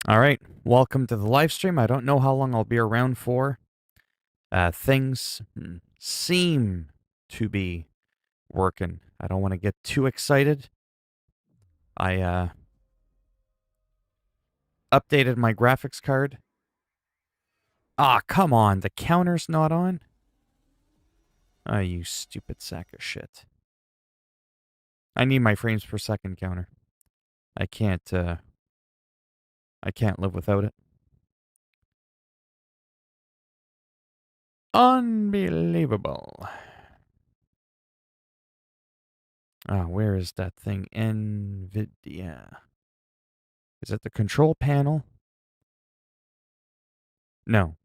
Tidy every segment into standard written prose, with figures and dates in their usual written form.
All right, welcome to the live stream. I don't know how long I'll be around for. Things seem to be working. I don't want to get too excited. I updated my graphics card. Ah, come on, the counter's not on? Ah, you stupid sack of shit. I need my frames per second counter. I can't live without it. Unbelievable. Ah, where is that thing? NVIDIA. Is it the control panel? No.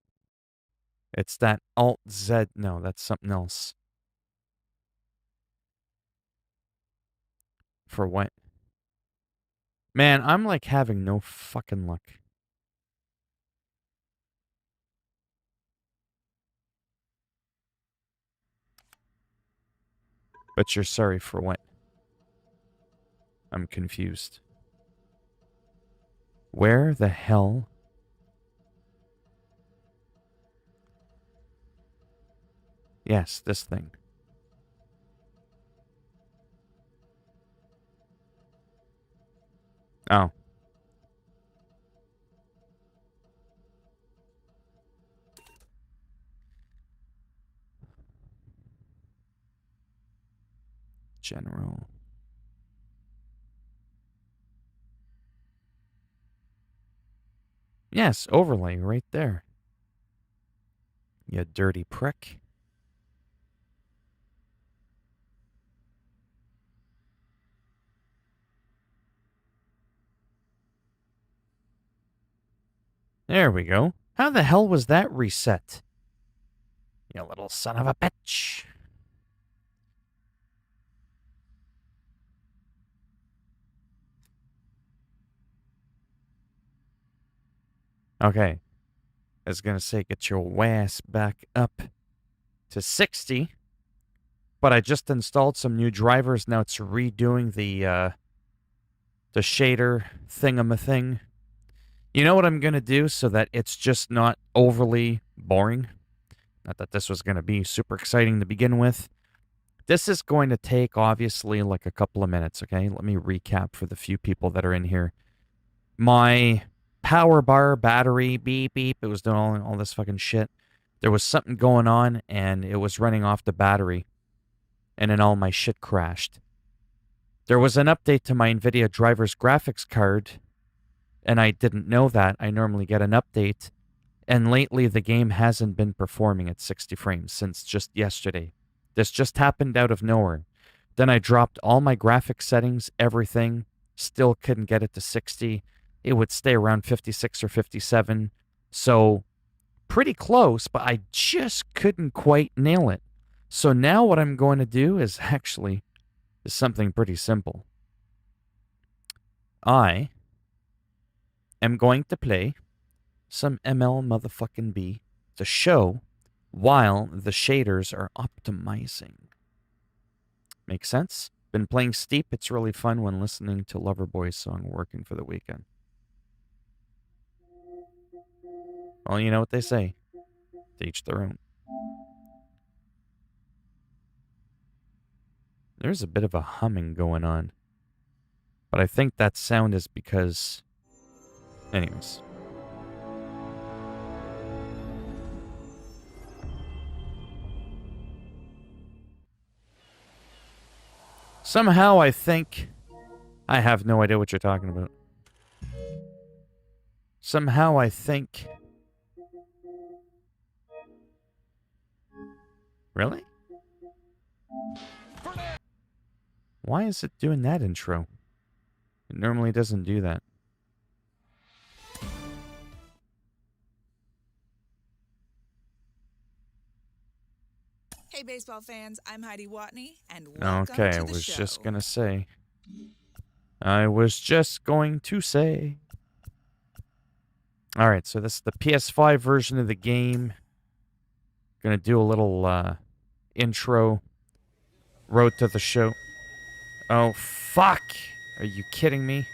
It's that Alt Z. No, that's something else. For what? Man, I'm like having no fucking luck. But you're sorry for what? I'm confused. Where the hell? Yes, this thing. Oh. General. Yes, overlay right there. You dirty prick. There we go. How the hell was that reset? You little son of a bitch. Okay. I was gonna say get your ass back up to 60. But I just installed some new drivers. Now it's redoing the shader thingamathing. You know what I'm going to do so that it's just not overly boring? Not that this was going to be super exciting to begin with. This is going to take, obviously, like a couple of minutes, okay? Let me recap for the few people that are in here. My power bar battery, beep, beep, it was doing all this fucking shit. There was something going on, and it was running off the battery, and then all my shit crashed. There was an update to my NVIDIA driver's graphics card, and I didn't know that. I normally get an update, and lately the game hasn't been performing at 60 frames since just yesterday. This just happened out of nowhere. Then I dropped all my graphics settings, everything, still couldn't get it to 60. It would stay around 56 or 57. So pretty close, but I just couldn't quite nail it. So now what I'm going to do is actually is something pretty simple. I am going to play some ML motherfucking B to show while the shaders are optimizing. Make sense? Been playing Steep. It's really fun when listening to Loverboy's song Working for the Weekend. Well, you know what they say. To each their own. There's a bit of a humming going on. But I think that sound is because... Anyways. Somehow I think... I have no idea what you're talking about. Somehow I think... Really? Why is it doing that intro? It normally doesn't do that. Hey, baseball fans, I'm Heidi Watney, and welcome to the show. Okay, I was just gonna say. Alright, so this is the PS5 version of the game. Gonna do a little intro. Road to the show. Oh, fuck! Are you kidding me?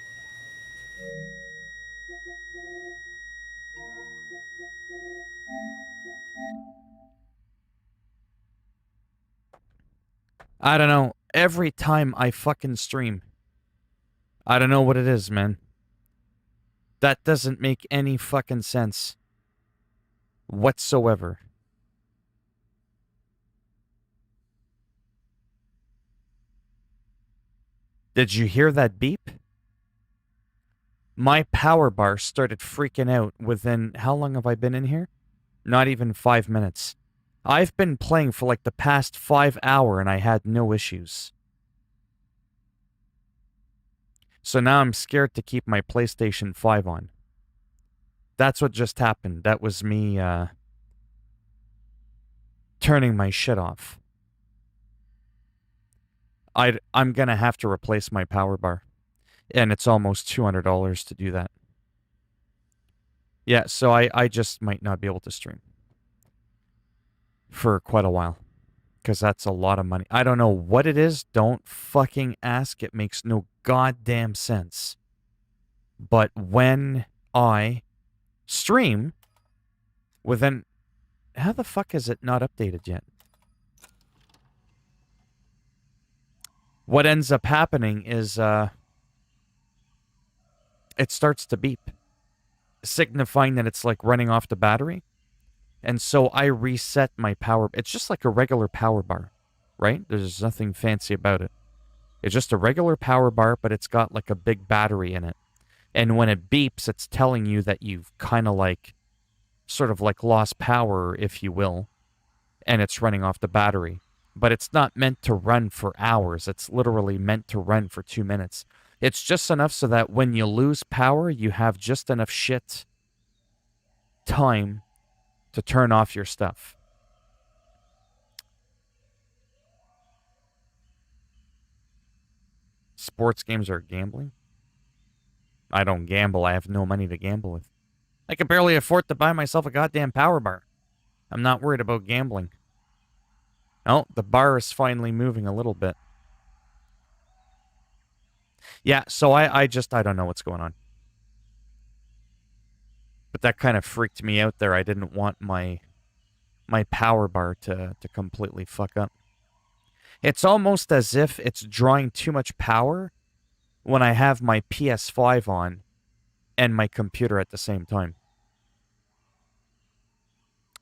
I don't know. Every time I fucking stream, I don't know what it is, man. That doesn't make any fucking sense whatsoever. Did you hear that beep? My power bar started freaking out within, how long have I been in here? Not even 5 minutes. I've been playing for like the past 5 hours and I had no issues. So now I'm scared to keep my PlayStation 5 on. That's what just happened. That was me turning my shit off. I'm gonna have to replace my power bar. And it's almost $200 to do that. Yeah, so I just might not be able to stream for quite a while. Because that's a lot of money. I don't know what it is. Don't fucking ask. It makes no goddamn sense. But when I stream, within... How the fuck is it not updated yet? What ends up happening is it starts to beep, signifying that it's like running off the battery. And so I reset my power. It's just like a regular power bar, right? There's nothing fancy about it. It's just a regular power bar, but it's got like a big battery in it. And when it beeps, it's telling you that you've kind of like, sort of like lost power, if you will, and it's running off the battery. But it's not meant to run for hours. It's literally meant to run for 2 minutes. It's just enough so that when you lose power, you have just enough shit time to turn off your stuff. Sports games are gambling? I don't gamble. I have no money to gamble with. I can barely afford to buy myself a goddamn power bar. I'm not worried about gambling. Oh, the bar is finally moving a little bit. Yeah, so I don't know what's going on. But that kind of freaked me out there. I didn't want my power bar to completely fuck up. It's almost as if it's drawing too much power when I have my PS5 on and my computer at the same time.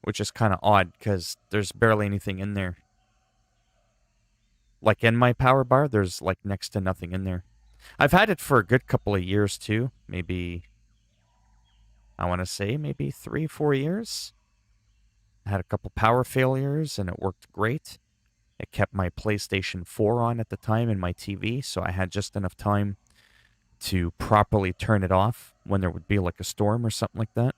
Which is kind of odd because there's barely anything in there. Like in my power bar, there's like next to nothing in there. I've had it for a good couple of years too. Maybe, I want to say maybe 3-4 years. I had a couple power failures and it worked great. It kept my PlayStation 4 on at the time and my TV, so I had just enough time to properly turn it off when there would be like a storm or something like that.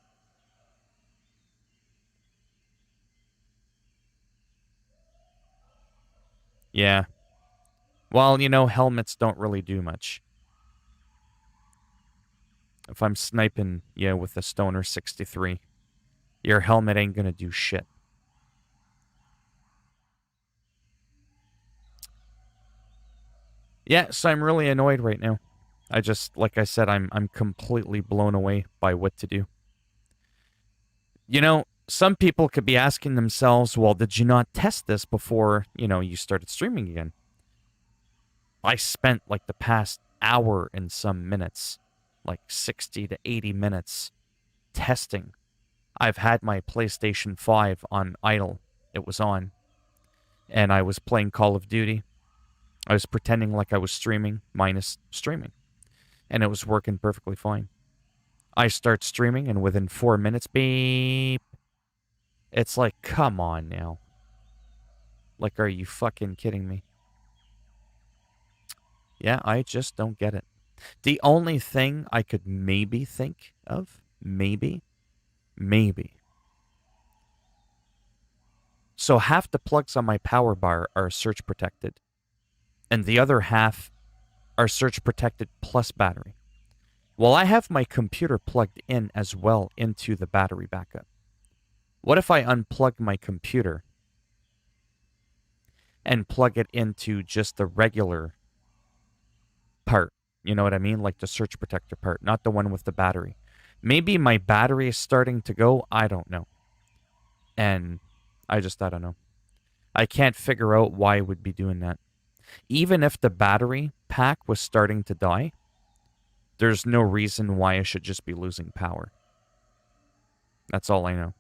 Yeah. Well, you know, helmets don't really do much. If I'm sniping you with a Stoner 63, your helmet ain't gonna do shit. Yeah, so I'm really annoyed right now. I just, like I said, I'm completely blown away by what to do. You know, some people could be asking themselves, well, did you not test this before, you started streaming again? I spent like the past hour and some minutes, like 60 to 80 minutes, testing. I've had my PlayStation 5 on idle. It was on. And I was playing Call of Duty. I was pretending like I was streaming, minus streaming. And it was working perfectly fine. I start streaming, and within 4 minutes, beep. It's like, come on now. Like, are you fucking kidding me? Yeah, I just don't get it. The only thing I could maybe think of, maybe. So half the plugs on my power bar are surge protected, and the other half are surge protected plus battery. Well, I have my computer plugged in as well into the battery backup. What if I unplug my computer and plug it into just the regular part? You know what I mean? Like the surge protector part, not the one with the battery. Maybe my battery is starting to go. I don't know. And I don't know. I can't figure out why I would be doing that. Even if the battery pack was starting to die, there's no reason why I should just be losing power. That's all I know.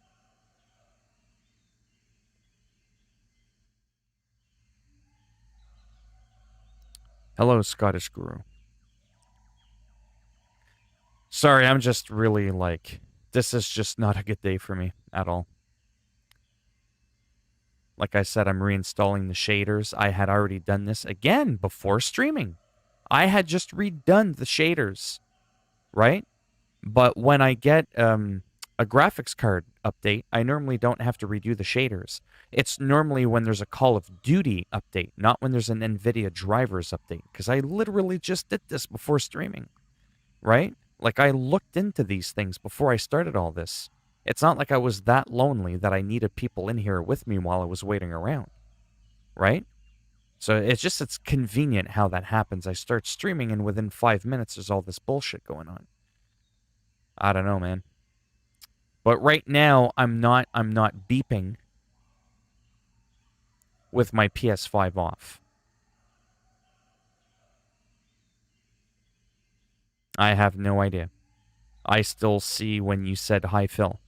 Hello, Scottish Guru. Sorry, I'm just really like, this is just not a good day for me at all. Like I said, I'm reinstalling the shaders. I had already done this again before streaming. I had just redone the shaders, right? But when I get a graphics card update, I normally don't have to redo the shaders. It's normally when there's a Call of Duty update, not when there's an NVIDIA drivers update, because I literally just did this before streaming, right? Like, I looked into these things before I started all this. It's not like I was that lonely that I needed people in here with me while I was waiting around, right? So it's convenient how that happens. I start streaming, and within 5 minutes, there's all this bullshit going on. I don't know, man. But right now, I'm not beeping with my PS5 off. I have no idea. I still see when you said hi, Phil.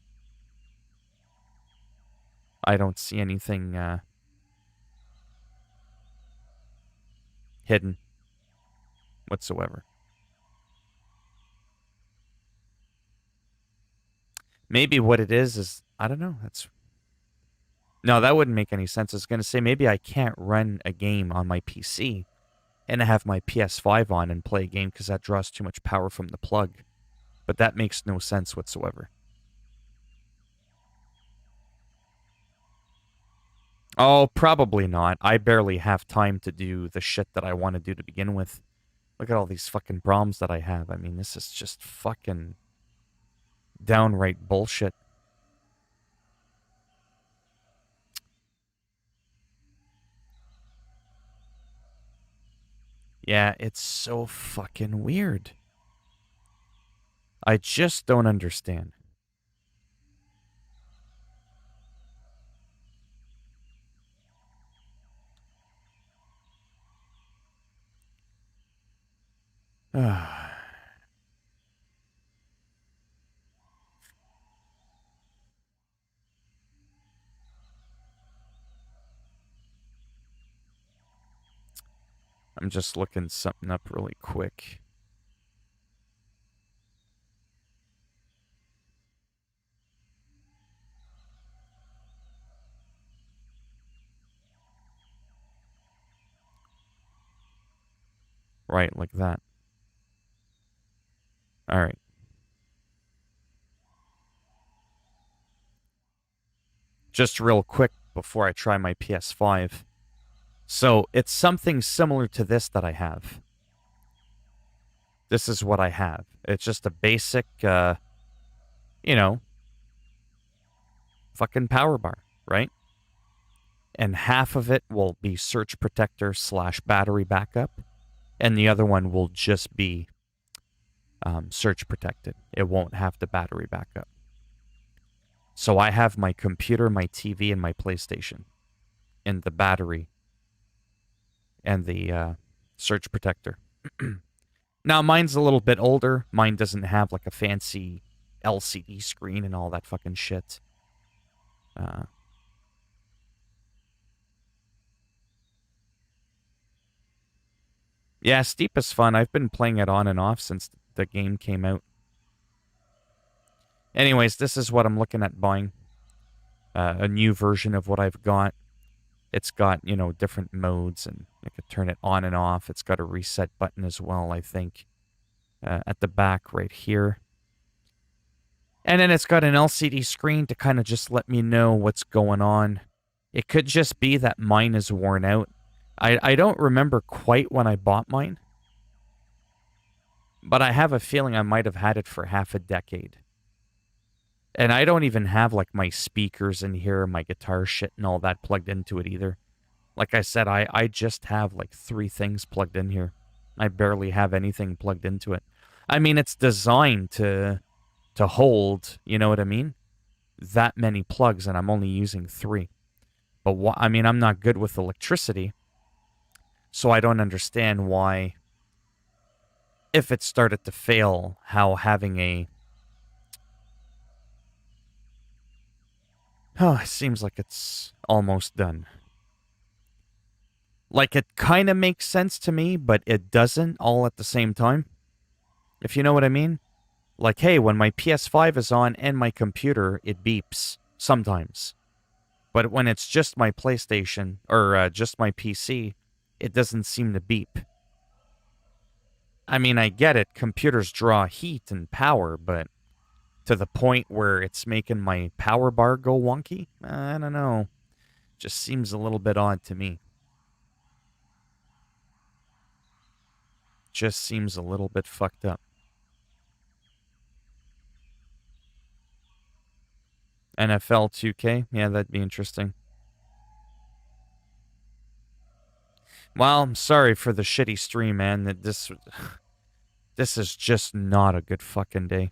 I don't see anything hidden whatsoever. Maybe what it is I don't know. No, that wouldn't make any sense. I was going to say maybe I can't run a game on my PC and have my PS5 on and play a game because that draws too much power from the plug. But that makes no sense whatsoever. Oh, probably not. I barely have time to do the shit that I want to do to begin with. Look at all these fucking problems that I have. I mean, this is just fucking downright bullshit. Yeah, it's so fucking weird. I just don't understand. I'm just looking something up really quick. Right, like that. All right. Just real quick before I try my PS5. So it's something similar to this that I have. This is what I have. It's just a basic, fucking power bar, right? And half of it will be surge protector / battery backup, and the other one will just be surge protected. It won't have the battery backup. So I have my computer, my TV, and my PlayStation, and the battery, and the surge protector. Now, mine's a little bit older. Mine doesn't have like a fancy LCD screen and all that fucking shit. Yeah, Steep is fun. I've been playing it on and off since the game came out. Anyways, this is what I'm looking at buying. A new version of what I've got. It's got, different modes, and I could turn it on and off. It's got a reset button as well, I think, at the back right here. And then it's got an LCD screen to kind of just let me know what's going on. It could just be that mine is worn out. I don't remember quite when I bought mine, but I have a feeling I might have had it for half a decade. And I don't even have like my speakers in here, my guitar shit and all that plugged into it either. Like I said, I just have like 3 things plugged in here. I barely have anything plugged into it. I mean, it's designed to hold, you know what I mean? That many plugs, and I'm only using 3. But I'm not good with electricity. So I don't understand why, if it started to fail, how having a... Oh, it seems like it's almost done. Like, it kind of makes sense to me, but it doesn't all at the same time. If you know what I mean? Like, hey, when my PS5 is on and my computer, it beeps sometimes. But when it's just my PlayStation, or just my PC, it doesn't seem to beep. I mean, I get it. Computers draw heat and power, but to the point where it's making my power bar go wonky? I don't know. Just seems a little bit odd to me. Just seems a little bit fucked up. NFL 2K? Yeah, that'd be interesting. Well, I'm sorry for the shitty stream, man. This is just not a good fucking day.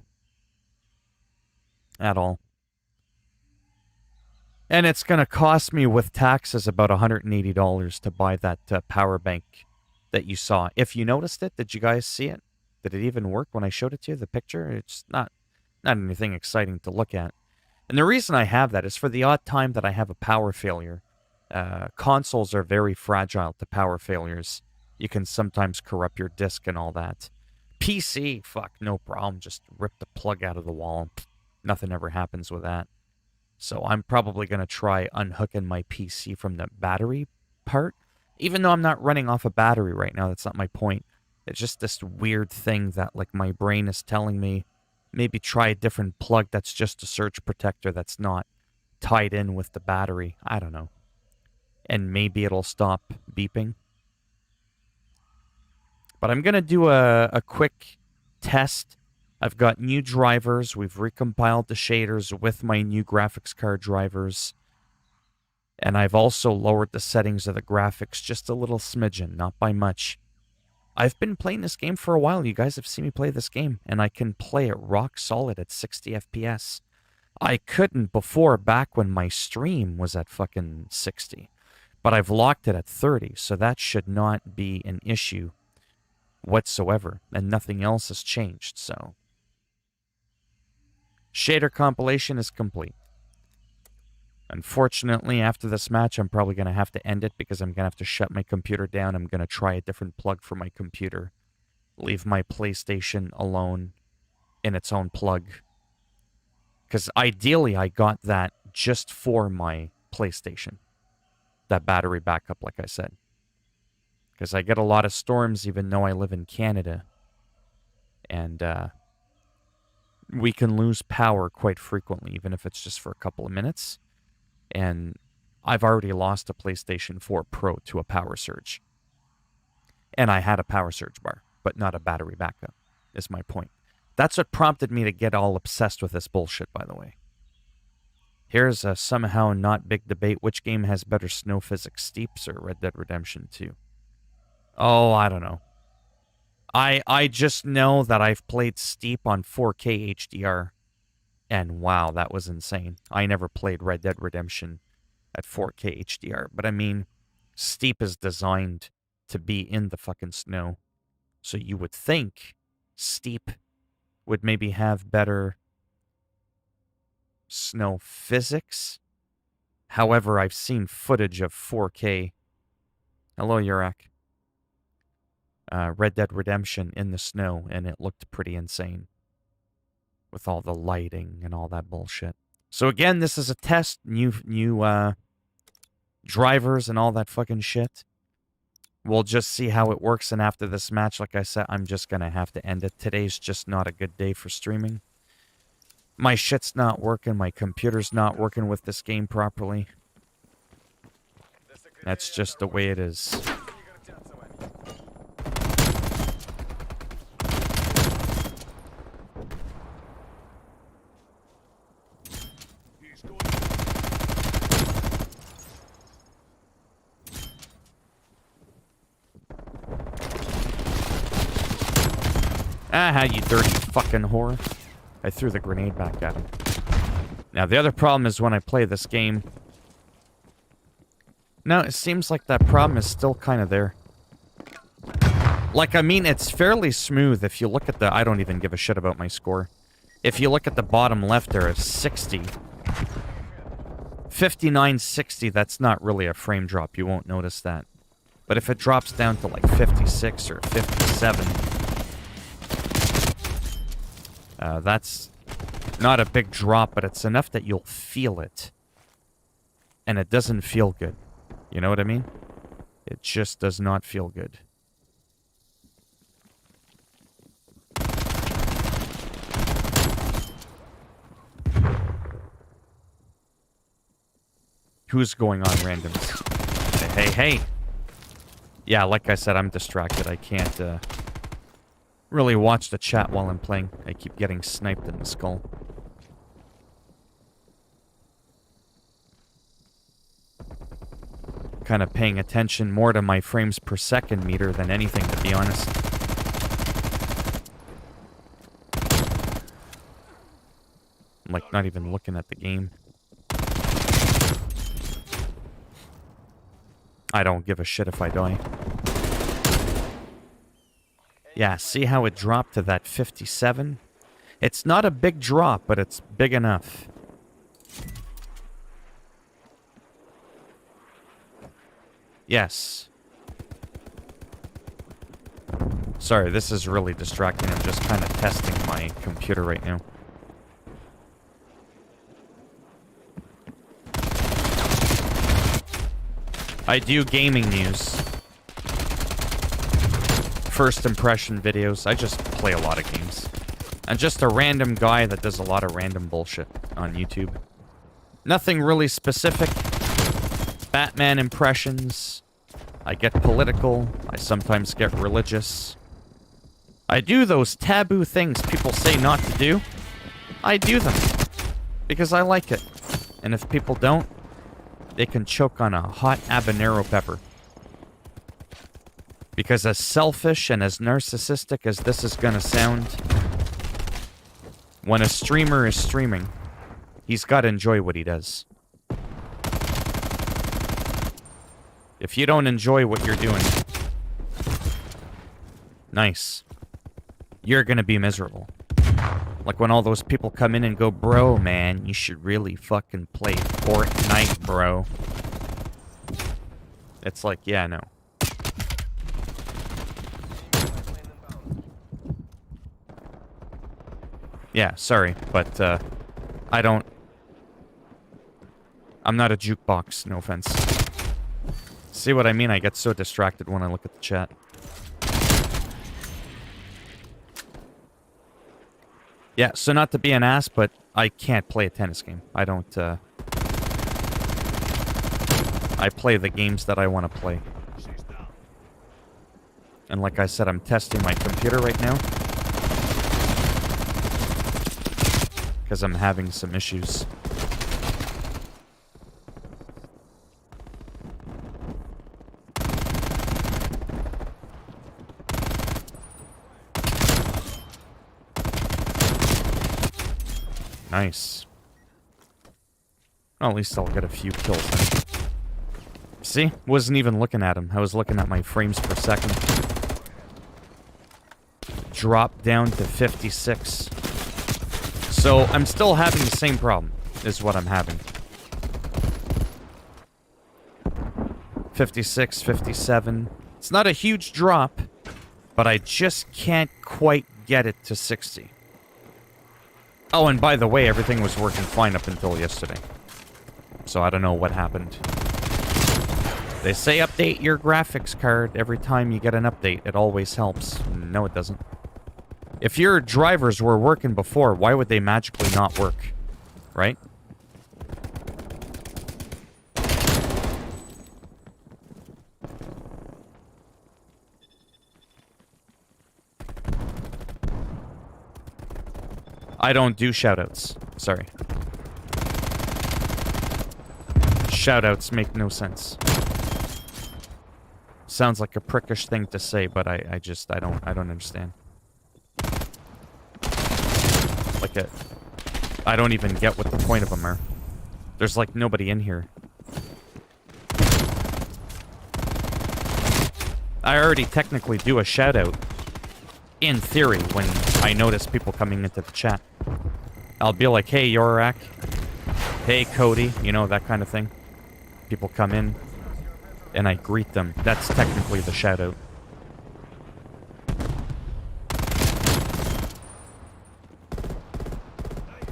At all. And it's going to cost me with taxes about $180 to buy that power bank that you saw. If you noticed it, did you guys see it? Did it even work when I showed it to you, the picture? It's not anything exciting to look at. And the reason I have that is for the odd time that I have a power failure. Consoles are very fragile to power failures. You can sometimes corrupt your disk and all that. PC, fuck, no problem. Just rip the plug out of the wall. Nothing ever happens with that. So I'm probably going to try unhooking my PC from the battery part. Even though I'm not running off a battery right now, that's not my point. It's just this weird thing that, like, my brain is telling me, maybe try a different plug that's just a surge protector that's not tied in with the battery. I don't know. And maybe it'll stop beeping. But I'm going to do a quick test. I've got new drivers. We've recompiled the shaders with my new graphics card drivers. And I've also lowered the settings of the graphics just a little smidgen, not by much. I've been playing this game for a while. You guys have seen me play this game, and I can play it rock solid at 60 FPS. I couldn't before, back when my stream was at fucking 60. But I've locked it at 30, so that should not be an issue whatsoever. And nothing else has changed, so... Shader compilation is complete. Unfortunately, after this match, I'm probably going to have to end it because I'm going to have to shut my computer down. I'm going to try a different plug for my computer. Leave my PlayStation alone in its own plug. Because ideally, I got that just for my PlayStation. That battery backup, like I said. Because I get a lot of storms even though I live in Canada. And we can lose power quite frequently, even if it's just for a couple of minutes. And I've already lost a PlayStation 4 Pro to a power surge. And I had a power surge bar, but not a battery backup, is my point. That's what prompted me to get all obsessed with this bullshit, by the way. Here's a somehow not big debate. Which game has better snow physics, Steeps or Red Dead Redemption 2? Oh, I don't know. I just know that I've played Steep on 4K HDR. And wow, that was insane. I never played Red Dead Redemption at 4K HDR. But I mean, Steep is designed to be in the fucking snow. So you would think Steep would maybe have better snow physics. However, I've seen footage of 4K. Hello, Yurak. Red Dead Redemption in the snow, and it looked pretty insane. With all the lighting and all that bullshit. So again, this is a test. New drivers and all that fucking shit. We'll just see how it works, and after this match, like I said, I'm just gonna have to end it. Today's just not a good day for streaming. My shit's not working. My computer's not working with this game properly. That's just the way it is. Ah, you dirty fucking whore. I threw the grenade back at him. Now, the other problem is when I play this game... Now, it seems like that problem is still kind of there. Like, I mean, it's fairly smooth if you look at the... I don't even give a shit about my score. If you look at the bottom left there, it's 60. 59, 60, that's not really a frame drop. You won't notice that. But if it drops down to like 56 or 57, that's not a big drop, but it's enough that you'll feel it. And it doesn't feel good. You know what I mean? It just does not feel good. Who's going on randoms? Hey, hey, hey. Yeah, like I said, I'm distracted. I can't really watch the chat while I'm playing. I keep getting sniped in the skull. Kind of paying attention more to my frames per second meter than anything, to be honest. I'm like not even looking at the game. I don't give a shit if I die. Yeah, see how it dropped to that 57? It's not a big drop, but it's big enough. Yes. Sorry, this is really distracting. I'm just kind of testing my computer right now. I do gaming news. First impression videos. I just play a lot of games. I'm just a random guy that does a lot of random bullshit on YouTube. Nothing really specific. Batman impressions. I get political. I sometimes get religious. I do those taboo things people say not to do. I do them. Because I like it. And if people don't, they can choke on a hot habanero pepper. Because as selfish and as narcissistic as this is gonna sound, when a streamer is streaming, he's gotta enjoy what he does. If you don't enjoy what you're doing, nice, you're gonna be miserable. Like when all those people come in and go, bro, man, you should really fucking play Fortnite, bro. It's like, yeah, no. Yeah, sorry, but I'm not a jukebox, no offense. See what I mean? I get so distracted when I look at the chat. Yeah, so not to be an ass, but I can't play a tennis game. I don't, I play the games that I want to play. And like I said, I'm testing my computer right now. Because I'm having some issues. Nice. Well, at least I'll get a few kills then. See? Wasn't even looking at him. I was looking at my frames per second. Dropped down to 56. So, I'm still having the same problem, is what I'm having. 56, 57. It's not a huge drop, but I just can't quite get it to 60. Oh, and by the way, everything was working fine up until yesterday. So I don't know what happened. They say update your graphics card every time you get an update. It always helps. No, it doesn't. If your drivers were working before, why would they magically not work? Right? I don't do shoutouts. Sorry. Shoutouts make no sense. Sounds like a prickish thing to say, but I don't understand. Like I don't even get what the point of them are. There's like nobody in here. I already technically do a shout out, in theory, when I notice people coming into the chat. I'll be like, hey, Yorak. Hey, Cody. You know, that kind of thing. People come in, and I greet them. That's technically the shout out.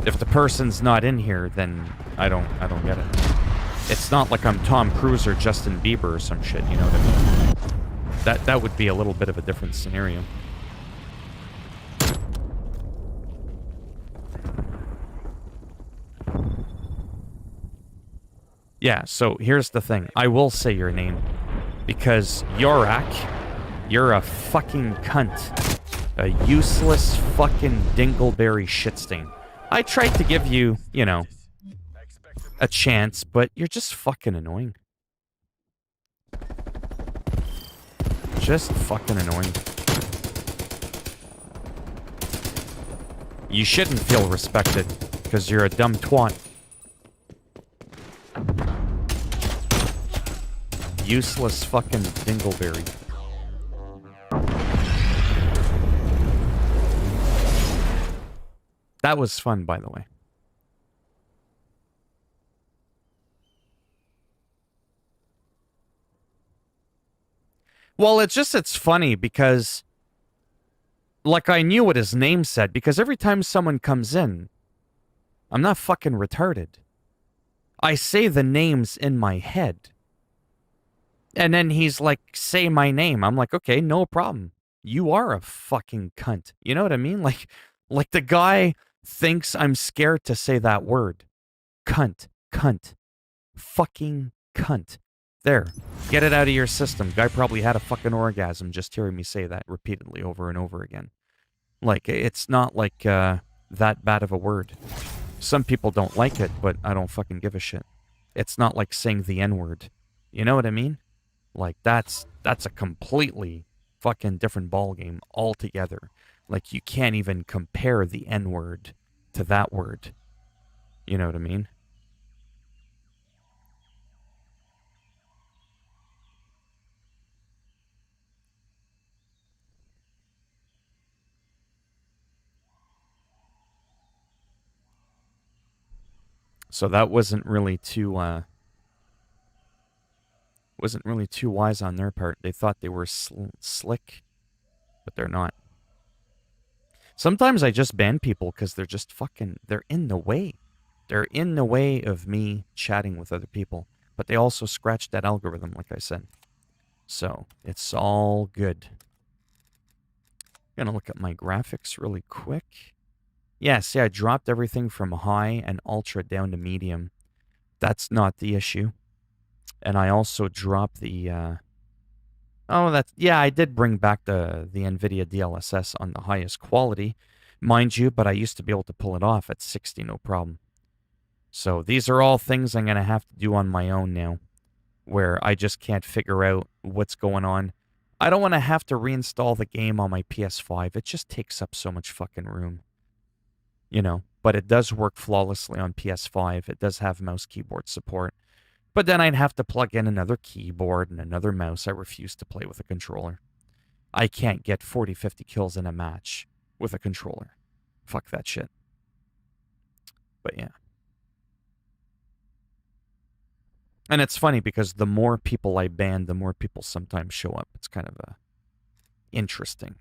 If the person's not in here, then I don't get it. It's not like I'm Tom Cruise or Justin Bieber or some shit, you know what I mean? That would be a little bit of a different scenario. Yeah, so here's the thing. I will say your name. Because Yorak, you're a fucking cunt. A useless fucking dingleberry shitstain. I tried to give you, you know, a chance, but you're just fucking annoying. Just fucking annoying. You shouldn't feel respected, because you're a dumb twat. Useless fucking dingleberry. That was fun, by the way. Well, it's funny because, like, I knew what his name said, because every time someone comes in, I'm not fucking retarded. I say the names in my head. And then he's like, say my name. I'm like, okay, no problem. You are a fucking cunt. You know what I mean? Like the guy thinks I'm scared to say that word. Cunt. Cunt. Fucking cunt. There. Get it out of your system. Guy probably had a fucking orgasm just hearing me say that repeatedly over and over again. Like, it's not like that bad of a word. Some people don't like it, but I don't fucking give a shit. It's not like saying the N-word. You know what I mean? Like, that's a completely fucking different ballgame altogether. Like, you can't even compare the N-word to that word. You know what I mean? So that wasn't really too wise on their part. They thought they were slick, but they're not. Sometimes I just ban people because they're just fucking, they're in the way. They're in the way of me chatting with other people. But they also scratched that algorithm, like I said. So, it's all good. I'm gonna look at my graphics really quick. Yeah, see, I dropped everything from high and ultra down to medium. That's not the issue. And I also dropped the, yeah, I did bring back the NVIDIA DLSS on the highest quality, mind you, but I used to be able to pull it off at 60, no problem. So these are all things I'm going to have to do on my own now, where I just can't figure out what's going on. I don't want to have to reinstall the game on my PS5. It just takes up so much fucking room. You know, but it does work flawlessly on PS5. It does have mouse keyboard support. But then I'd have to plug in another keyboard and another mouse. I refuse to play with a controller. I can't get 40, 50 kills in a match with a controller. Fuck that shit. But yeah. And it's funny because the more people I ban, the more people sometimes show up. It's kind of interesting.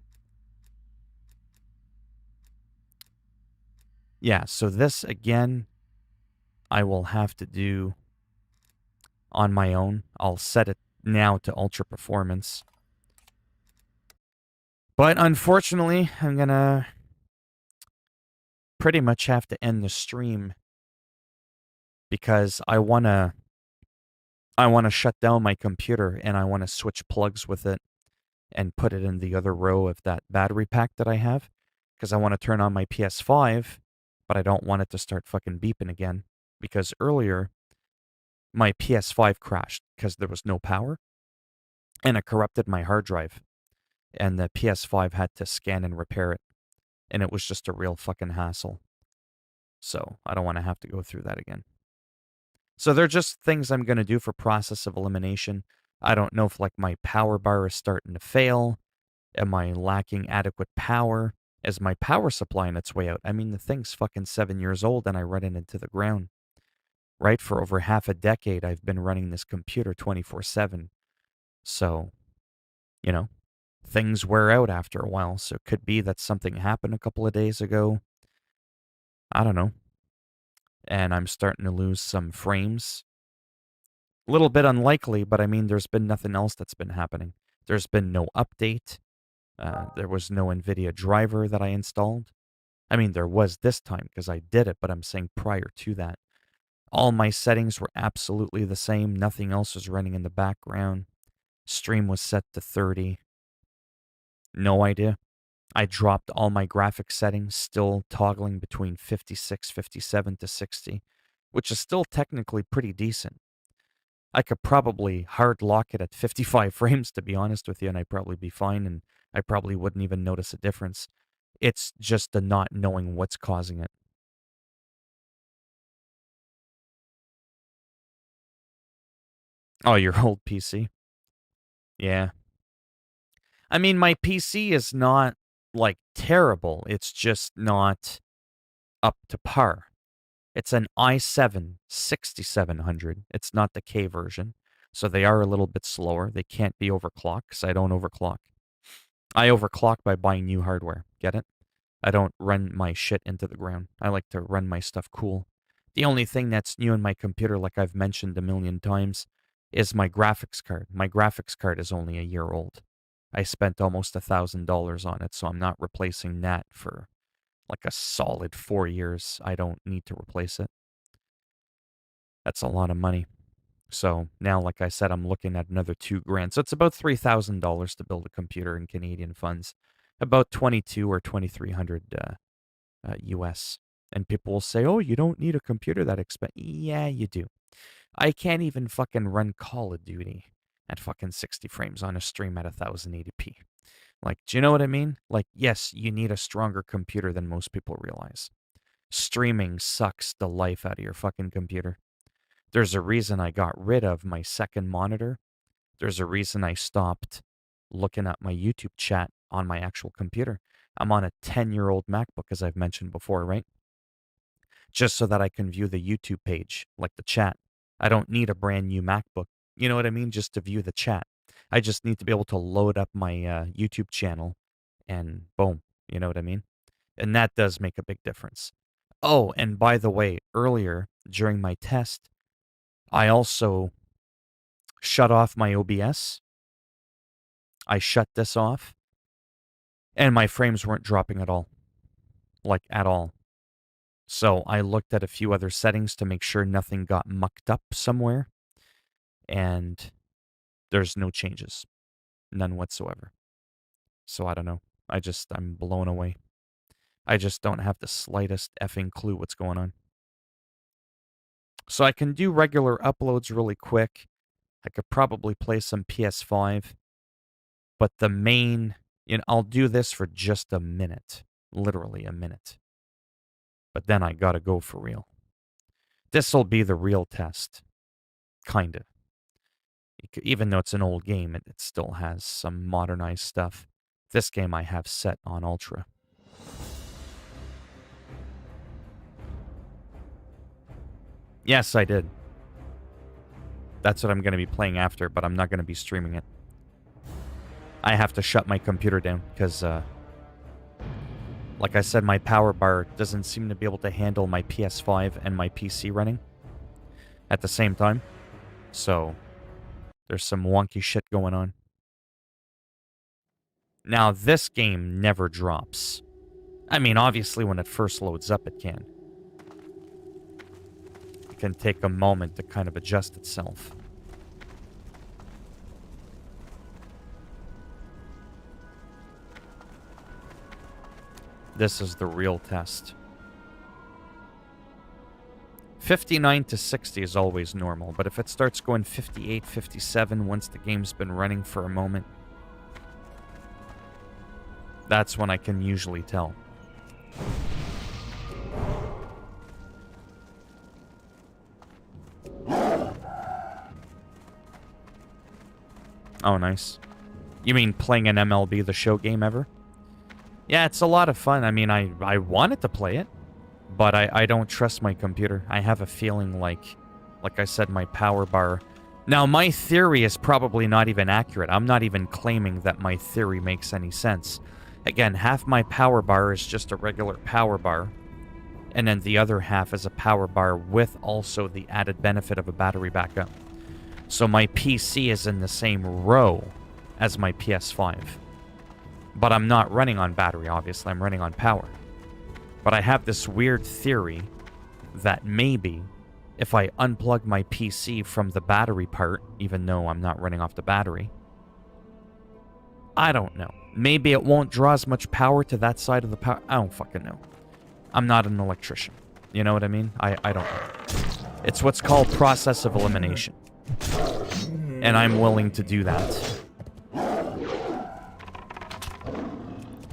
Yeah, so this, again, I will have to do on my own. I'll set it now to ultra performance. But unfortunately, I'm gonna pretty much have to end the stream because I wanna shut down my computer and I wanna switch plugs with it and put it in the other row of that battery pack that I have because I want to turn on my PS5, but I don't want it to start fucking beeping again because earlier my PS5 crashed because there was no power and it corrupted my hard drive and the PS5 had to scan and repair it and it was just a real fucking hassle. So I don't want to have to go through that again. So they're just things I'm going to do for process of elimination. I don't know if like my power bar is starting to fail. Am I lacking adequate power? Is my power supply on its way out? I mean, the thing's fucking 7 years old and I run it into the ground. Right? For over half a decade, I've been running this computer 24/7. So, you know, things wear out after a while. So it could be that something happened a couple of days ago. I don't know. And I'm starting to lose some frames. A little bit unlikely, but I mean, there's been nothing else that's been happening. There's been no update. There was no NVIDIA driver that I installed. I mean, there was this time because I did it, but I'm saying prior to that. All my settings were absolutely the same. Nothing else was running in the background. Stream was set to 30. No idea. I dropped all my graphics settings, still toggling between 56, 57 to 60, which is still technically pretty decent. I could probably hard lock it at 55 frames, to be honest with you, and I'd probably be fine, and I probably wouldn't even notice a difference. It's just the not knowing what's causing it. Oh, your old PC? Yeah. I mean, my PC is not, like, terrible. It's just not up to par. It's an i7 6700. It's not the K version. So they are a little bit slower. They can't be overclocked because I don't overclock. I overclock by buying new hardware. Get it? I don't run my shit into the ground. I like to run my stuff cool. The only thing that's new in my computer, like I've mentioned a million times, is my graphics card. My graphics card is only a year old. I spent almost $1,000 on it, so I'm not replacing that for like a solid 4 years. I don't need to replace it. That's a lot of money. So now, like I said, I'm looking at another $2,000. So it's about $3,000 to build a computer in Canadian funds, about 22 or 2,300 US. And people will say, "Oh, you don't need a computer that expensive." Yeah, you do. I can't even fucking run Call of Duty at fucking 60 frames on a stream at 1080p. Like, do you know what I mean? Like, yes, you need a stronger computer than most people realize. Streaming sucks the life out of your fucking computer. There's a reason I got rid of my second monitor. There's a reason I stopped looking at my YouTube chat on my actual computer. I'm on a 10-year-old MacBook, as I've mentioned before, right? Just so that I can view the YouTube page, like the chat. I don't need a brand new MacBook. You know what I mean? Just to view the chat. I just need to be able to load up my YouTube channel and boom. You know what I mean? And that does make a big difference. Oh, and by the way, earlier during my test, I also shut off my OBS. I shut this off, and my frames weren't dropping at all. Like, at all. So I looked at a few other settings to make sure nothing got mucked up somewhere, and there's no changes. None whatsoever. So I don't know. I'm blown away. I just don't have the slightest effing clue what's going on. So I can do regular uploads really quick. I could probably play some PS5. But the main, I'll do this for just a minute. Literally a minute. But then I gotta go for real. This'll be the real test. Kinda. Even though it's an old game, it still has some modernized stuff. This game I have set on Ultra. Yes, I did. That's what I'm going to be playing after, but I'm not going to be streaming it. I have to shut my computer down because, like I said, my power bar doesn't seem to be able to handle my PS5 and my PC running at the same time. So, there's some wonky shit going on. Now, this game never drops. I mean, obviously, when it first loads up, it can. It can take a moment to kind of adjust itself. This is the real test. 59 to 60 is always normal, but if it starts going 58, 57 once the game's been running for a moment, that's when I can usually tell. Oh, nice. You mean playing an MLB The Show game ever? Yeah, it's a lot of fun. I mean, I wanted to play it, but I don't trust my computer. I have a feeling like I said, my power bar. Now, my theory is probably not even accurate. I'm not even claiming that my theory makes any sense. Again, half my power bar is just a regular power bar, and then the other half is a power bar with also the added benefit of a battery backup. So my PC is in the same row as my PS5. But I'm not running on battery, obviously. I'm running on power. But I have this weird theory that maybe if I unplug my PC from the battery part, even though I'm not running off the battery, I don't know. Maybe it won't draw as much power to that side of the power. I don't fucking know. I'm not an electrician. You know what I mean? I don't know. It's what's called process of elimination. And I'm willing to do that.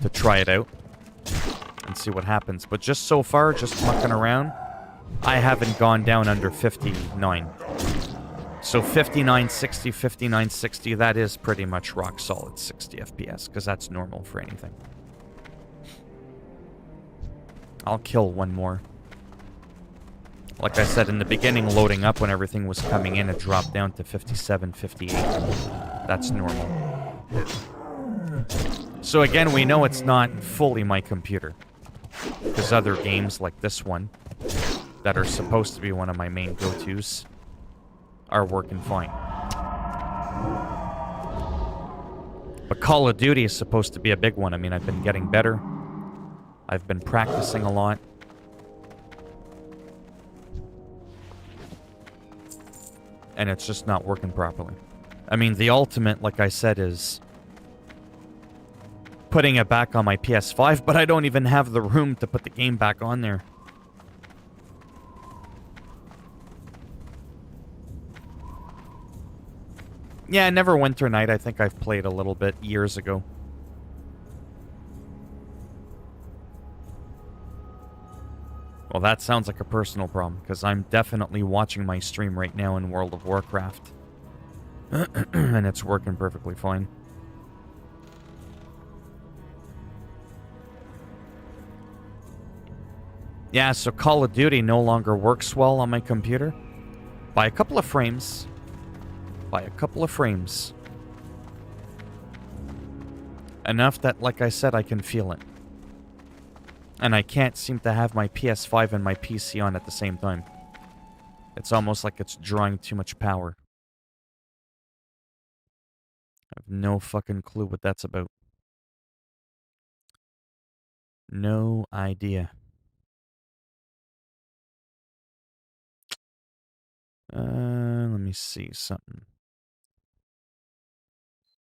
To try it out. And see what happens. But just so far, just mucking around, I haven't gone down under 59. So 59, 60, 59, 60, that is pretty much rock solid 60 FPS, because that's normal for anything. I'll kill one more. Like I said, in the beginning, loading up when everything was coming in, it dropped down to 57, 58. That's normal. So again, we know it's not fully my computer. Because other games like this one, that are supposed to be one of my main go-tos, are working fine. But Call of Duty is supposed to be a big one. I mean, I've been getting better. I've been practicing a lot. And it's just not working properly. I mean, the ultimate, like I said, is putting it back on my PS5, but I don't even have the room to put the game back on there. Yeah, Neverwinter Night, I think I've played a little bit years ago. Well, that sounds like a personal problem, because I'm definitely watching my stream right now in World of Warcraft. And it's working perfectly fine. Yeah, so Call of Duty no longer works well on my computer. By a couple of frames. By a couple of frames. Enough that, like I said, I can feel it. And I can't seem to have my PS5 and my PC on at the same time. It's almost like it's drawing too much power. I have no fucking clue what that's about. No idea. Let me see something.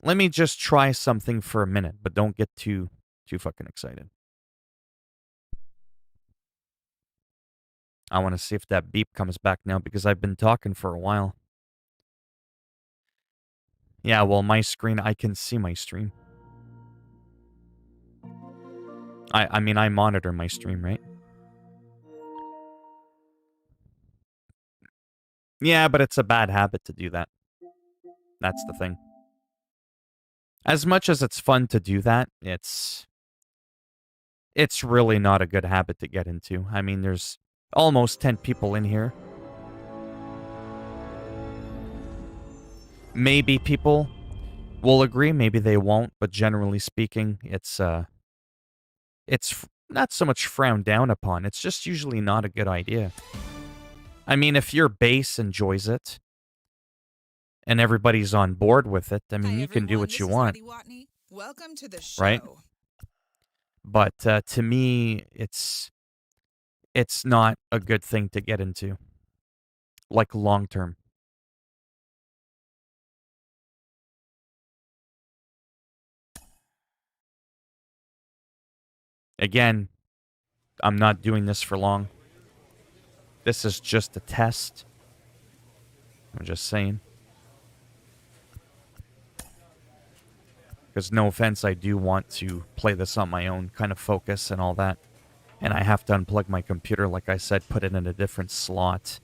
Let me just try something for a minute, but don't get too fucking excited. I want to see if that beep comes back now, because I've been talking for a while. Yeah, well, my screen, I can see my stream. I mean, I monitor my stream, right? Yeah, but it's a bad habit to do that. That's the thing. As much as it's fun to do that, it's really not a good habit to get into. I mean, there's almost 10 people in here. Maybe people will agree, maybe they won't, but generally speaking, it's not so much frowned down upon. It's just usually not a good idea. I mean, if your base enjoys it and everybody's on board with it, I mean, you can do what you want. Welcome to the show. Right? But to me, it's not a good thing to get into. Like, long term. Again, I'm not doing this for long. This is just a test. I'm just saying. Because no offense, I do want to play this on my own, kind of focus and all that. And I have to unplug my computer, like I said, put it in a different slot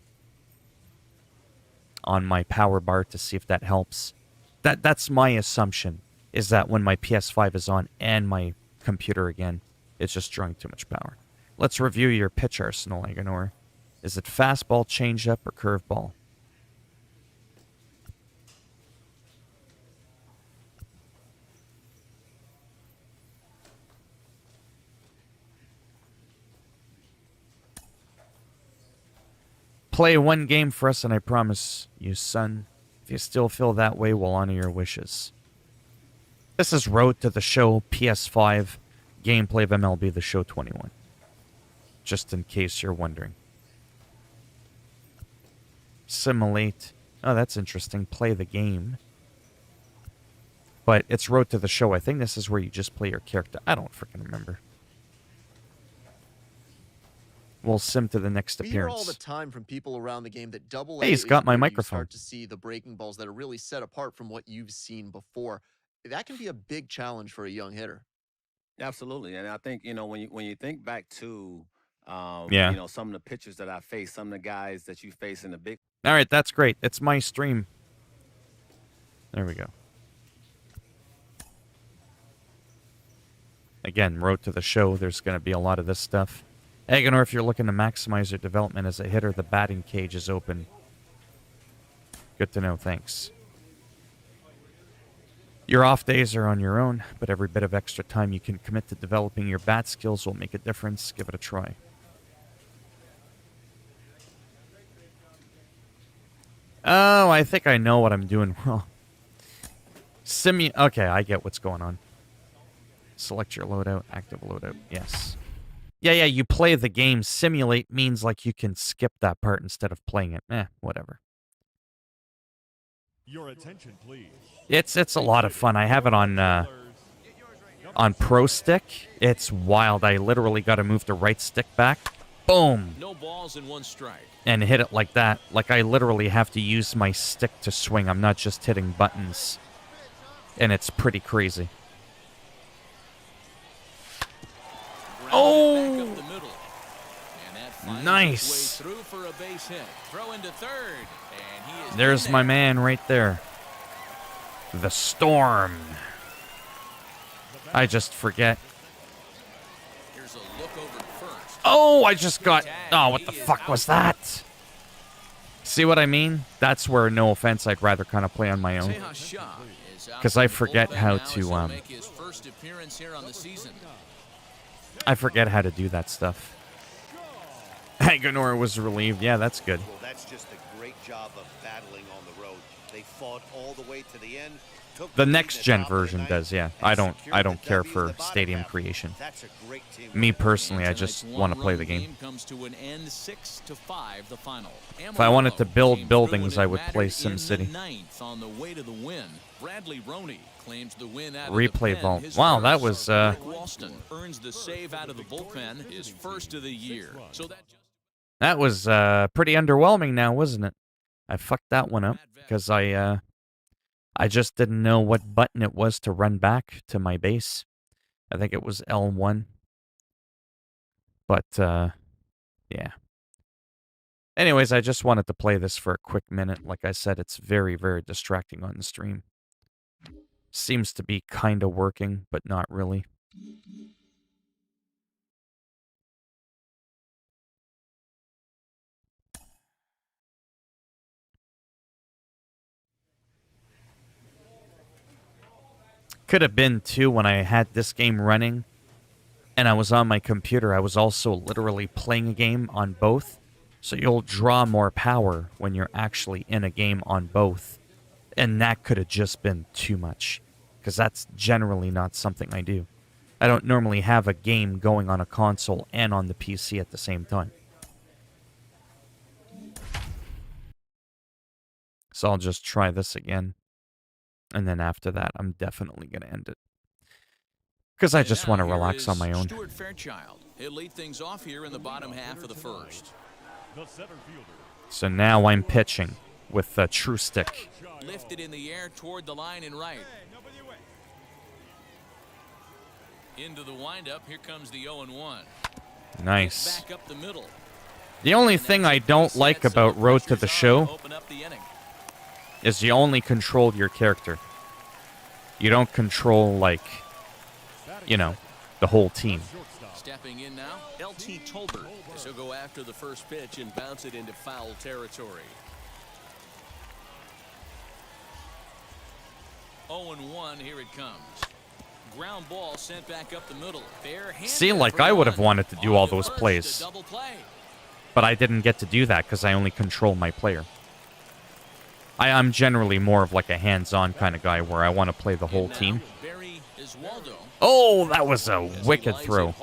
on my power bar to see if that helps. That's my assumption, is that when my PS5 is on and my computer again, it's just drawing too much power. Let's review your pitch arsenal, Agonor. Is it fastball, changeup, or curveball? Play one game for us, and I promise you, son, if you still feel that way, we'll honor your wishes. This is Road to the Show PS5 gameplay of MLB The Show 21. Just in case you're wondering. Simulate. Oh, that's interesting. Play the game. But it's Road to the Show. I think this is where you just play your character. I don't freaking remember. We'll sim to the next appearance. We hear all the time from people around the game that double A. Hey, he's got my is where microphone. You start to see the breaking balls that are really set apart from what you've seen before. That can be a big challenge for a young hitter. Absolutely, and I think when you think back to Yeah. some of the pitchers that I faced, some of the guys that you face in the big. All right, that's great. It's my stream. There we go. Again, Road to the Show. There's going to be a lot of this stuff. Agonor, if you're looking to maximize your development as a hitter, the batting cage is open. Good to know, thanks. Your off days are on your own, but every bit of extra time you can commit to developing your bat skills will make a difference. Give it a try. Oh, I think I know what I'm doing wrong. Okay, I get what's going on. Select your loadout, active loadout, yes. Yeah, you play the game. Simulate means like you can skip that part instead of playing it. Whatever. Your attention, please. It's a lot of fun. I have it on Pro Stick. It's wild. I literally got to move the right stick back. Boom. No balls in one strike. And hit it like that. Like I literally have to use my stick to swing. I'm not just hitting buttons. And it's pretty crazy. Oh! Nice. There's my man right there. The Storm. I just forget. Oh, I just got... Oh, what the fuck was that? See what I mean? That's where, no offense, I'd rather kind of play on my own. Because I forget how to... I forget how to do that stuff. Agonor was relieved. Yeah, that's good. Well, that's just a great job of battling on the road. They fought all the way to the end. The next gen version does, yeah. I don't care for stadium creation. Me personally, I just want to play the game. If I wanted to build buildings, I would play SimCity. Replay vault. Wow, that was that was pretty underwhelming now, wasn't it? I fucked that one up because I just didn't know what button it was to run back to my base. I think it was L1. But, yeah. Anyways, I just wanted to play this for a quick minute. Like I said, it's very, very distracting on the stream. Seems to be kind of working, but not really. Could have been, too, when I had this game running and I was on my computer, I was also literally playing a game on both. So you'll draw more power when you're actually in a game on both. And that could have just been too much. Because that's generally not something I do. I don't normally have a game going on a console and on the PC at the same time. So I'll just try this again. And then after that, I'm definitely going to end it. Because I just want to relax on my own. Stuart Fairchild. He'll lead things off here in the bottom half of the first. So now I'm pitching with a true stick. Lifted in the air toward the line and right. Into the windup. Here comes the 0-1. Nice. Back up the middle. The only thing I don't like about Road to the Show is you only control your character. You don't control, like, you know, the whole team. Stepping in now, LT Tolbert. He'll go after the first pitch and bounce it into foul territory. 0-1, here it comes. Ground ball sent back up the middle. See, like, I would have wanted to do all those plays. But I didn't get to do that because I only control my player. I'm generally more of like a hands-on kind of guy where I want to play the whole team. Oh, that was a wicked throw.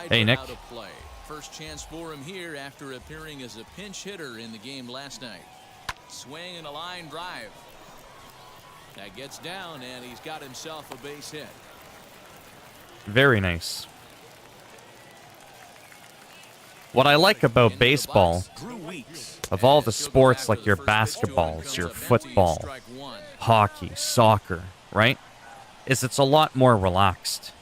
Hey, Nick. First chance for him here after appearing as a pinch hitter in the game last night. Swing and a line drive. That gets down, and he's got himself a base hit. Very nice. What I like about baseball, of all the sports like your basketballs, your football, hockey, soccer, right, is it's a lot more relaxed.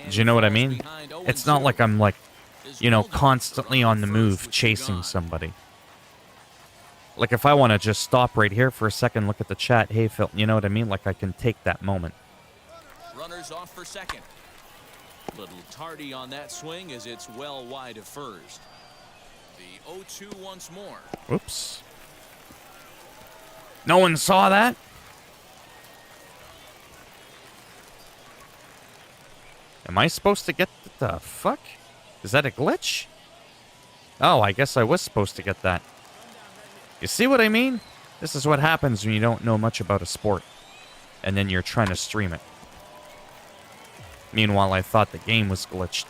Do you know what I mean? It's not like I'm like, you know, constantly on the move chasing somebody. Like if I want to just stop right here for a second, look at the chat, hey Phil, you know what I mean? Like I can take that moment. Runners off for second. Little tardy on that swing as it's well wide of first. The 0-2 once more. Oops. No one saw that? Am I supposed to get the fuck? Is that a glitch? Oh, I guess I was supposed to get that. You see what I mean? This is what happens when you don't know much about a sport. And then you're trying to stream it. Meanwhile, I thought the game was glitched.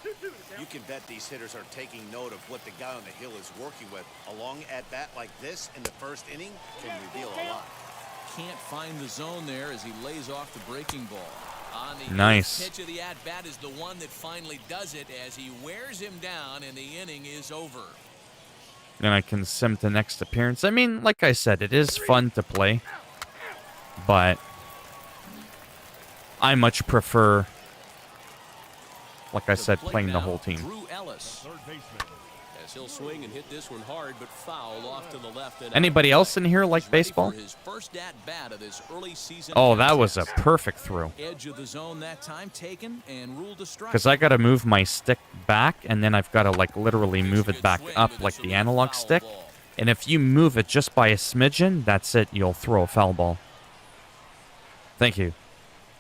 You can bet these hitters are taking note of what the guy on the hill is working with. A long at-bat like this in the first inning can reveal a lot. Can't find the zone there as he lays off the breaking ball. On the nice pitch of the at-bat is the one that finally does it as he wears him down and the inning is over. And I can sim to next appearance. I mean, like I said, it is fun to play. But I much prefer, like I said, playing the whole team. He'll swing and hit this one hard, but foul off to the left. Anybody else in here like baseball? Oh, that was a perfect throw. Edge of the zone that time taken and ruled a strike. Because I got to move my stick back, and then I've got to like literally move it back up like the analog stick. And if you move it just by a smidgen, that's it. You'll throw a foul ball. Thank you.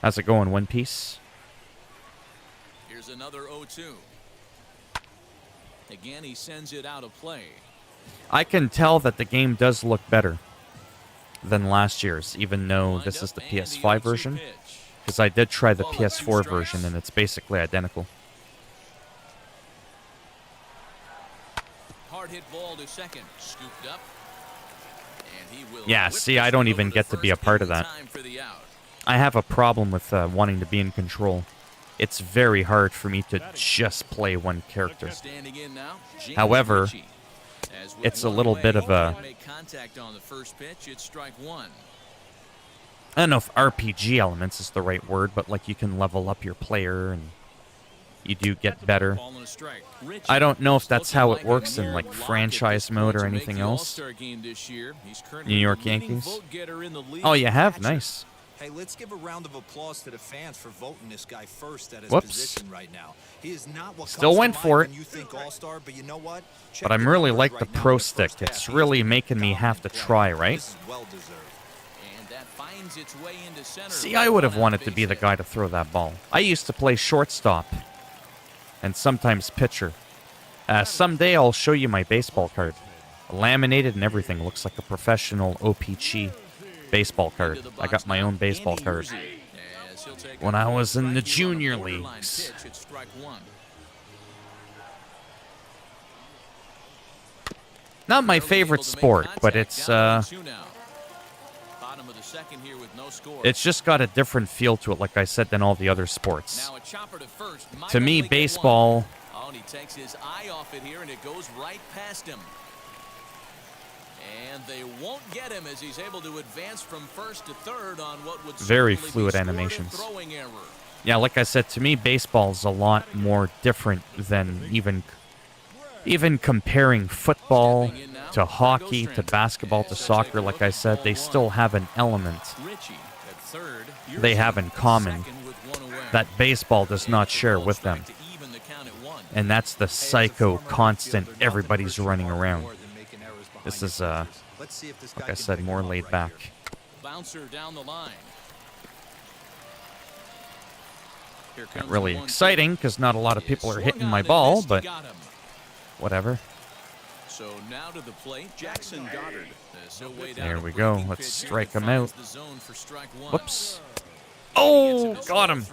How's it going, One Piece? Here's another 0-2. Again, he sends it out of play. I can tell that the game does look better than last year's, even though this is the PS5 version. Because I did try the PS4 version, and it's basically identical. Hard hit ball to second, scooped up. And he will yeah, see, I don't even get to be a part of that. I have a problem with wanting to be in control. It's very hard for me to just play one character. However, it's a little bit of a... I don't know if RPG elements is the right word, but like you can level up your player and you do get better. I don't know if that's how it works in like franchise mode or anything else. New York Yankees. Oh, you have? Nice. Hey, let's give a round of applause to the fans for voting this guy first at his Whoops. position right now. He is not what Still went for it. You think all-star, but you know what? But I'm really like the pro stick. It's really making me have to try, right? See, I would have wanted to be the guy to throw that ball. I used to play shortstop and sometimes pitcher. Someday I'll show you my baseball card. Laminated and everything. Looks like a professional OPG baseball card. I got my own baseball card when I was in the junior leagues. Not my favorite sport, but it's just got a different feel to it, like I said, than all the other sports. To me, baseball... Oh, and he takes his eye off it here, and it goes right past him. And they won't get him as he's able to advance from first to third on what would very fluid animations. Yeah, like I said, to me, baseball's a lot more different than even Even comparing football to hockey to basketball to soccer, like I said, they still have an element they have in common that baseball does not share with them. And that's the psycho constant everybody's running around. This is, like I said, more laid back. Bouncer down the line. Not really exciting because not a lot of people are hitting my ball, but whatever. So now to the plate, Jackson Goddard. There we go. Let's strike him out. Whoops. Oh, got him.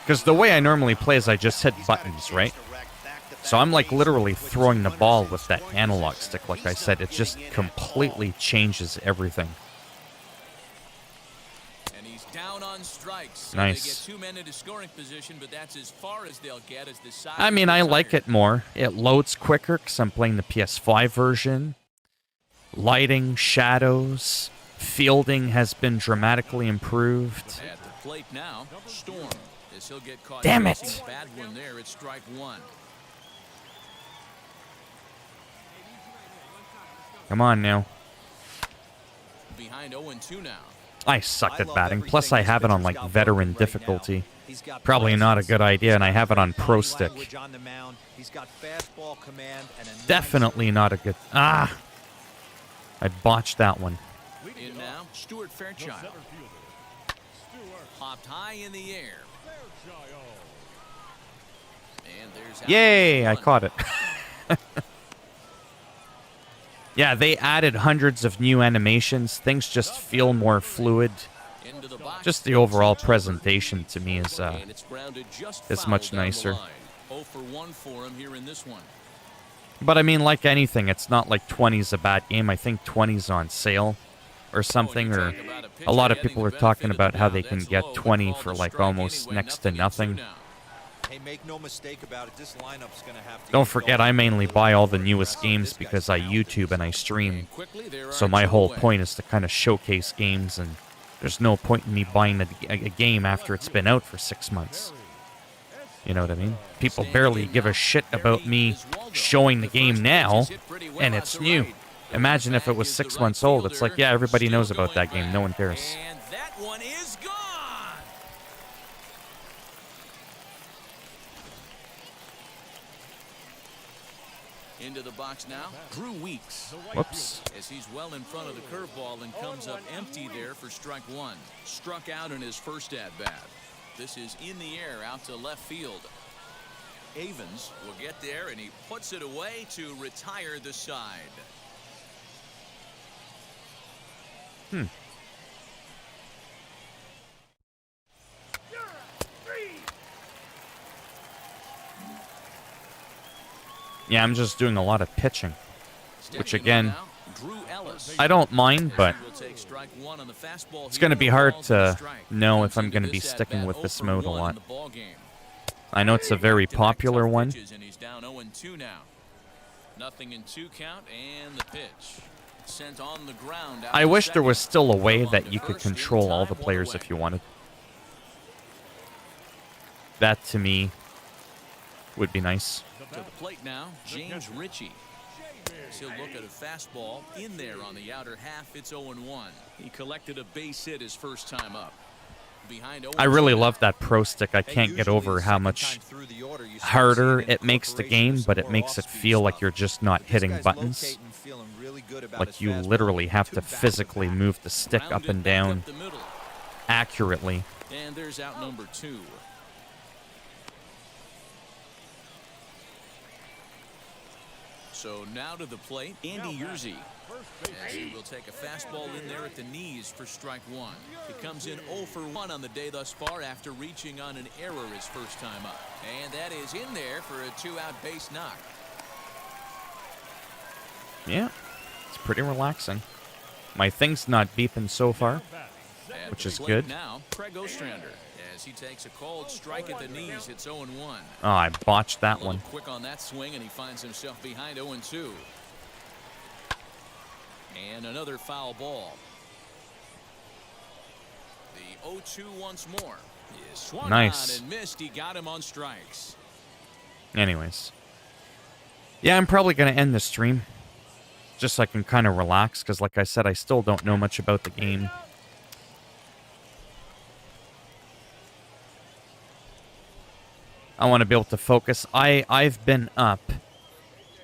Because the way I normally play is I just hit buttons, right? So I'm like literally throwing the ball with that analog stick. Like I said, it just completely changes everything. Down on strikes. Nice. They get 2 men into scoring position, but that's as far as they'll get as the side. I mean, I like it more. It loads quicker because I'm playing the PS5 version. Lighting, shadows, fielding has been dramatically improved. At the plate now, Storm. As he'll get caught. Damn it! Bad one there. It's strike one. Come on now. Behind 0-2 now. I suck at batting. Plus, I have it on, like, veteran difficulty. Probably not a good idea, and I have it on pro stick. Definitely not a good... Ah! I botched that one. In now, Stuart Fairchild. Hopped high in the air. And there's... Yay! I caught it. Yeah, they added hundreds of new animations. Things just feel more fluid. Just the overall presentation to me is much nicer. But I mean, like anything, it's not like 20's a bad game. I think 20's on sale or something, or a lot of people are talking about how they can get 20 for like almost next to nothing. Hey, make no mistake about it. This lineup's going to have to. Don't forget, I mainly buy all the newest games because I YouTube and I stream. So my whole point is to kind of showcase games, and there's no point in me buying a game after it's been out for 6 months. You know what I mean? People barely give a shit about me showing the game now, and it's new. Imagine if it was 6 months old. It's like, yeah, everybody knows about that game. No one cares. And that one is gone. Into the box now, Drew Weeks. Whoops. As he's well in front of the curveball and comes up empty there for strike one. Struck out in his first at-bat. This is in the air out to left field. Avens will get there, and he puts it away to retire the side. Yeah, I'm just doing a lot of pitching, which again, I don't mind, but it's going to be hard to know if I'm going to be sticking with this mode a lot. I know it's a very popular one. Nothing in 2 count, and the pitch sent on the ground. I wish there was still a way that you could control all the players if you wanted. That, to me, would be nice. To the plate now, James Ritchie. He'll look at a fastball in there on the outer half. It's 0-1. He collected a base hit his first time up. Behind I really love that pro stick. I can't get over how much harder it makes the game, but it makes it feel like you're just not hitting buttons. Like you literally have to physically move the stick up and down accurately. And there's out number 2. So now to the plate, Andy Yerzy. As he will take a fastball in there at the knees for strike one. He comes in 0 for 1 on the day thus far after reaching on an error his first time up. And that is in there for a 2-out base knock. Yeah, it's pretty relaxing. My thing's not beeping so far, which is good. Now, Craig Ostrander. As he takes a cold strike at the knees, it's 0-1. Oh, I botched that one. Quick on that swing, and he finds himself behind 0-2. And another foul ball. The 0-2 once more. He swung Nice. on and missed. He got him on strikes. Anyways. Yeah, I'm probably going to end the stream. Just so I can kind of relax, because like I said, I still don't know much about the game. I want to be able to focus. I've been up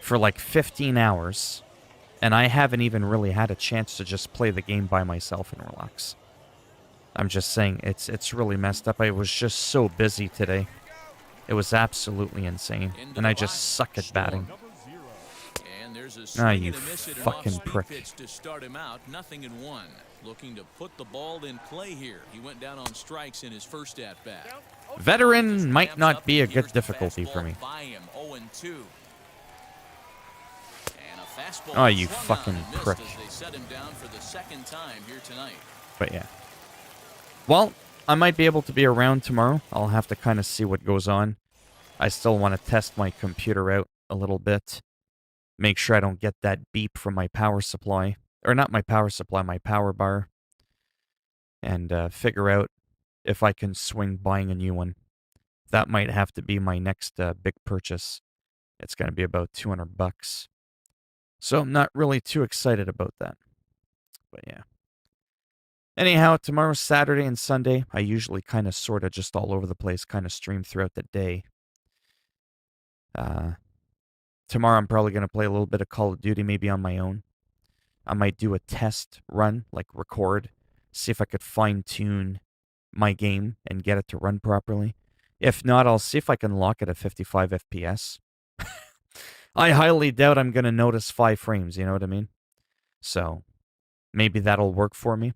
for like 15 hours, and I haven't even really had a chance to just play the game by myself and relax. I'm just saying, it's really messed up. I was just so busy today. It was absolutely insane, and I just suck at batting. And there's a Ah, swing you and a miss at an fucking off-speed prick. pitch to start him out. 0-1. Looking to put the ball in play here. He went down on strikes in his first at bat. Veteran might not be a good difficulty for me. Oh, you fucking prick. But yeah. Well, I might be able to be around tomorrow. I'll have to kind of see what goes on. I still want to test my computer out a little bit. Make sure I don't get that beep from my power supply. Or not my power supply, my power bar. And figure out if I can swing buying a new one. That might have to be my next big purchase. It's going to be about $200. So I'm not really too excited about that. But yeah. Anyhow, tomorrow's Saturday and Sunday. I usually kind of sort of just all over the place, kind of stream throughout the day. Tomorrow I'm probably going to play a little bit of Call of Duty, maybe on my own. I might do a test run, like record, see if I could fine-tune my game and get it to run properly. If not, I'll see if I can lock it at 55 FPS. I highly doubt I'm going to notice 5 frames, you know what I mean? So, maybe that'll work for me.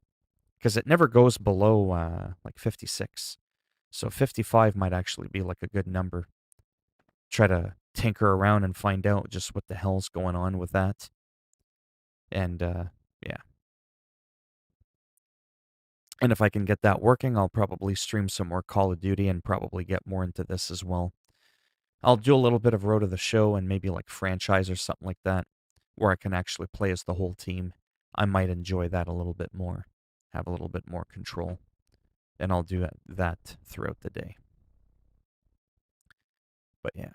Because it never goes below, like 56. So 55 might actually be like a good number. Try to tinker around and find out just what the hell's going on with that. And, yeah. And if I can get that working, I'll probably stream some more Call of Duty and probably get more into this as well. I'll do a little bit of Road to the Show and maybe like franchise or something like that, where I can actually play as the whole team. I might enjoy that a little bit more, have a little bit more control, and I'll do that throughout the day. But yeah.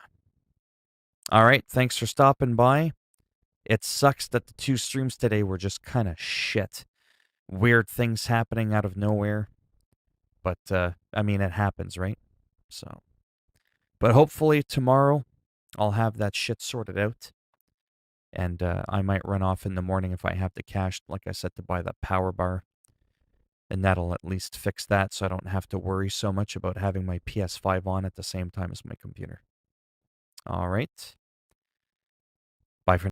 All right, thanks for stopping by. It sucks that the 2 streams today were just kind of shit. Weird things happening out of nowhere. But, I mean, it happens, right? So. But hopefully tomorrow I'll have that shit sorted out. And I might run off in the morning if I have the cash, like I said, to buy that power bar. And that'll at least fix that so I don't have to worry so much about having my PS5 on at the same time as my computer. All right.